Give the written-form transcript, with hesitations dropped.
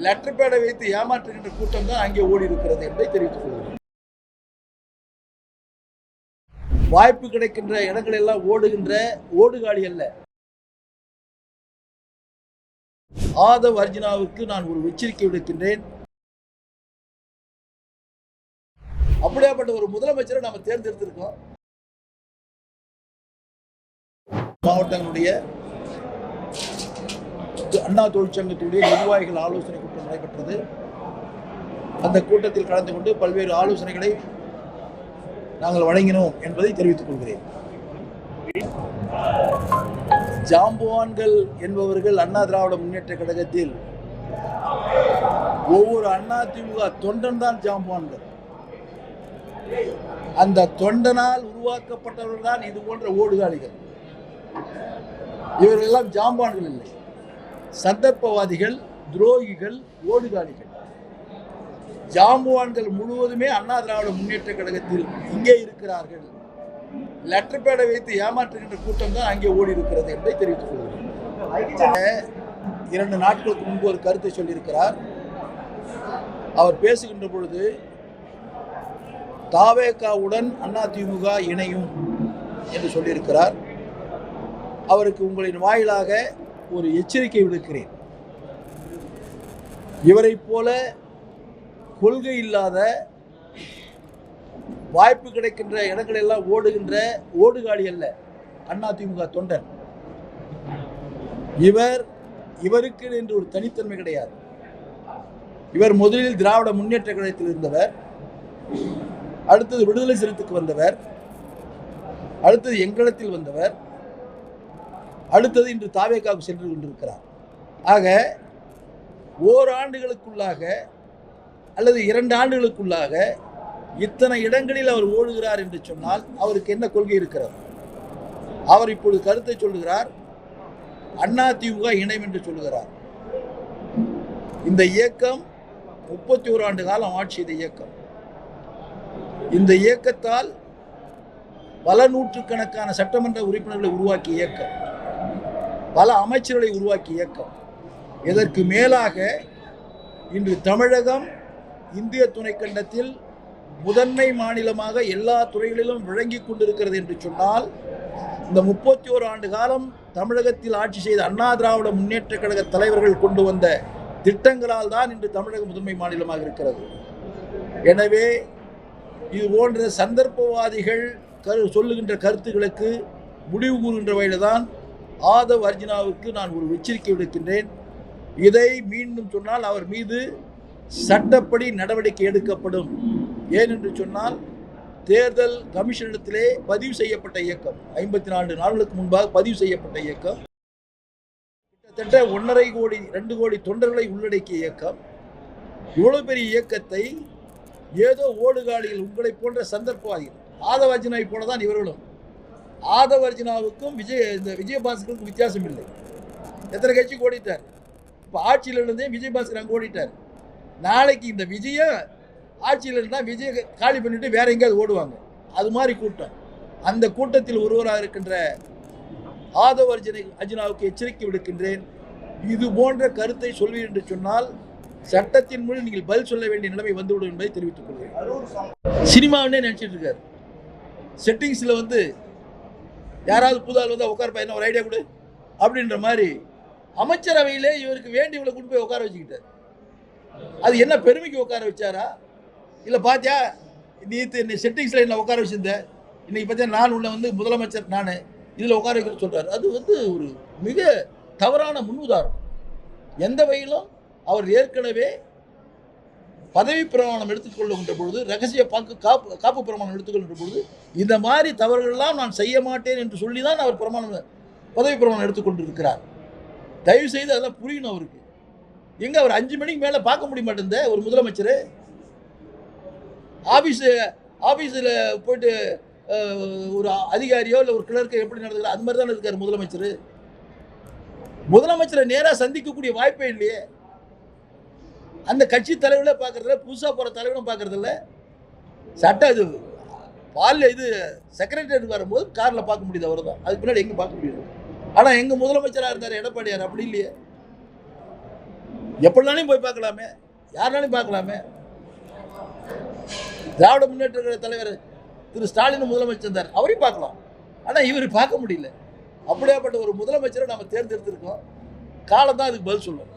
Letter பேடை வைத்து ஏமாற்றுகின்ற கூட்டம் தான் அங்கே ஓடி இருக்கிறது என்பதை தெரிவித்துக் கொள்கிறேன். வாய்ப்பு கிடைக்கின்ற இடங்கள் எல்லாம் ஓடுகின்ற ஓடுகாலி அல்ல. ஆதவ் அர்ஜுனாவுக்கு நான் ஒரு எச்சரிக்கை விடுக்கின்றேன். அப்படியாப்பட்ட ஒரு முதலமைச்சரை நாம தேர்ந்தெடுத்திருக்கோம். மாவட்டங்களுடைய அண்ணா தொழிற்சங்கத்துடைய நிர்வாகிகள் ஆலோசனை கூட்டம் நடைபெற்றது. அந்த கூட்டத்தில் கலந்து கொண்டு பல்வேறு ஆலோசனைகளை நாங்கள் வழங்கினோம் என்பதை தெரிவித்துக் கொள்கிறேன். ஜாம்பவான்கள் என்பவர்கள் அண்ணா திராவிட முன்னேற்ற கழகத்தில் ஒவ்வொரு அதிமுக தொண்டன் தான் ஜாம்பவான்கள். அந்த தொண்டனால் உருவாக்கப்பட்டவர்கள் தான் இது போன்ற ஓடுகாலிகள். இவர்கள் எல்லாம் ஜாம்பான்கள் இல்லை, சந்தர்ப்பவாதிகள், துரோகிகள், ஓடுகாலிகள். ஜாம்பவான்கள் முழுவதுமே அண்ணா திராவிட முன்னேற்ற கழகத்தில் இங்கே இருக்கிறார்கள். லெட்டர் பேடை வைத்து ஏமாற்றுகின்ற கூட்டம் தான் அங்கே ஓடி இருக்கிறது என்பதை தெரிவித்துக் கொள்கிறேன். 2 நாட்களுக்கு முன்பு ஒரு கருத்தை சொல்லியிருக்கிறார். அவர் பேசுகின்ற பொழுது தாவேகாவுடன் அதிமுக இணையும் என்று சொல்லியிருக்கிறார். அவருக்கு உங்களின் வாயிலாக ஒரு எச்சரிக்கை விடுக்கிறேன். இவரை போல கொள்கை இல்லாத, வாய்ப்பு கிடைக்கின்ற இடங்கள் எல்லாம் ஓடுகின்ற ஓடுகாலி அல்ல அதிமுக தொண்டன். இவருக்கு என்று ஒரு தனித்தன்மை கிடையாது. இவர் முதலில் திராவிட முன்னேற்ற கழகத்தில் இருந்தவர், அடுத்தது விடுதலை சிறுத்தைக்கு வந்தவர், அடுத்தது எங்களிடத்தில் வந்தவர், அடுத்தது இன்று தாவேகாவுக்கு சென்று கொண்டிருக்கிறார். ஆக ஓராண்டுகளுக்குள்ளாக அல்லது 2 ஆண்டுகளுக்குள்ளாக இத்தனை இடங்களில் அவர் ஓடுகிறார் என்று சொன்னால் அவருக்கு என்ன கொள்கை இருக்கிறது? அவர் இப்பொழுது கருத்தை சொல்லுகிறார், அதிமுக இணையம் என்று சொல்லுகிறார். இந்த இயக்கம் 31 ஆண்டு காலம் ஆட்சி செய்த இயக்கம். இந்த இயக்கத்தால் பல நூற்றுக்கணக்கான சட்டமன்ற உறுப்பினர்களை உருவாக்கிய இயக்கம், பல அமைச்சர்களை உருவாக்கிய இயக்கம். இதற்கு மேலாக இன்று தமிழகம் இந்திய துணைக்கண்டத்தில் முதன்மை மாநிலமாக எல்லா துறைகளிலும் விளங்கி கொண்டிருக்கிறது என்று சொன்னால், இந்த 31 ஆண்டு காலம் தமிழகத்தில் ஆட்சி செய்த அண்ணா திராவிட முன்னேற்ற கழக தலைவர்கள் கொண்டு வந்த திட்டங்களால் தான் இன்று தமிழகம் முதன்மை மாநிலமாக இருக்கிறது. எனவே இது போன்ற சந்தர்ப்பவாதிகள் சொல்லுகின்ற கருத்துக்களுக்கு முடிவு கூறுகின்ற வகையில் தான் ஆதவ் அர்ஜுனாவுக்கு நான் ஒரு எச்சரிக்கை விடுக்கின்றேன். இதை மீண்டும் சொன்னால் அவர் மீது சட்டப்படி நடவடிக்கை எடுக்கப்படும். ஏனென்று சொன்னால் தேர்தல் கமிஷனிடத்திலே பதிவு செய்யப்பட்ட இயக்கம், 54 நாட்களுக்கு முன்பாக பதிவு செய்யப்பட்ட இயக்கம், கிட்டத்தட்ட 1.5 கோடி 2 கோடி தொண்டர்களை உள்ளடக்கிய இயக்கம். இவ்வளவு பெரிய இயக்கத்தை ஏதோ ஓடுகாலிகள், உங்களை போன்ற சந்தர்ப்பவாதிகள், ஆதவ் அர்ஜுனாவை போல தான் இவர்களும். ஆதவ் அர்ஜுனாவுக்கும் விஜயபாஸ்கருக்கும் வித்தியாசம் இல்லை. எத்தனை கட்சிக்கு ஓடிட்டார். இப்போ ஆட்சியில் இருந்தே விஜயபாஸ்கர் அங்கே ஓடிட்டார். நாளைக்கு இந்த விஜயம் ஆட்சியில் இருந்தால் விஜய் காலி பண்ணிட்டு வேற எங்கேயாவது ஓடுவாங்க. அது மாதிரி கூட்டம். அந்த கூட்டத்தில் ஒருவராக இருக்கின்ற ஆதவ் அர்ஜுனாவுக்கு எச்சரிக்கை விடுக்கின்றேன். இது போன்ற கருத்தை சொல்வீர் என்று சொன்னால் சட்டத்தின் மூலம் நீங்கள் பதில் சொல்ல வேண்டிய நிலைமை வந்துவிடும் என்பதை தெரிவித்துக் கொள்கிறேன். சினிமாவுன்னே நினைச்சிட்டு இருக்காரு. செட்டிங்ஸில் யாராவது புதால் உட்கார்ப்பா, என்ன ஒரு ஐடியா கொடு அப்படின்ற மாதிரி அமைச்சரவையிலே இவருக்கு வேண்டியவங்களை கொண்டு போய் உட்கார வச்சுக்கிட்டார். அது என்ன பெருமைக்கு உட்கார வச்சாரா? இல்லை பாத்தியா நீ செட்டிங்ஸில் என்ன உட்கார வச்சிருந்த, இன்னைக்கு பார்த்தா நான் உள்ள முதலமைச்சர் நான் இதில் உட்கார வைக்கிறேன்னு சொல்கிறார். அது ஒரு மிக தவறான முன்னுதாரணம். எந்த வகையிலும் அவர் ஏற்கனவே பதவி பிரமாணம் எடுத்துக்கொள்ளுகின்ற பொழுது, ரகசிய காப்பு பிரமாணம் எடுத்துக்கொள்கின்ற பொழுது இந்த மாதிரி தவறுகளெல்லாம் நான் செய்ய மாட்டேன் என்று சொல்லி தான் அவர் பதவி பிரமாணம் எடுத்துக்கொண்டிருக்கிறார். தயவு செய்து அதெல்லாம் புரியணும் அவருக்கு. எங்க அவர் 5 மணிக்கு மேலே பார்க்க முடிய மாட்டேன். ஒரு முதலமைச்சர் ஆஃபீஸில் போயிட்டு ஒரு அதிகாரியோ இல்லை ஒரு கிளர்க்கோ எப்படி நடந்துக்கிறார், அது மாதிரி தானே இருக்கார் முதலமைச்சர். முதலமைச்சரை நேராக சந்திக்கக்கூடிய வாய்ப்பே இல்லையே. அந்த கட்சி தலைவர்களே பார்க்கறதில்ல, புதுசாக போகிற தலைவரும் பார்க்கறதில்ல. சட்டம் இது செக்ரட்டரியேட் வரும்போது காரில் பார்க்க முடியுது, அவர் தான். அதுக்கு பின்னாடி எங்கே பார்க்க முடியுது. ஆனால் எங்கள் முதலமைச்சராக இருந்தார் எடப்பாடியார் அப்படி இல்லையே. எப்படினாலும் போய் பார்க்கலாமே, யாருனாலும் பார்க்கலாமே. திராவிட முன்னேற்ற கழக தலைவர் திரு ஸ்டாலின் முதலமைச்சர் இருந்தார், அவரையும் பார்க்கலாம். ஆனால் இவர் பார்க்க முடியல. அப்படியாப்பட்ட ஒரு முதலமைச்சரை நம்ம தேர்ந்தெடுத்திருக்கோம். காலம் தான் அதுக்கு பதில் சொல்லும்.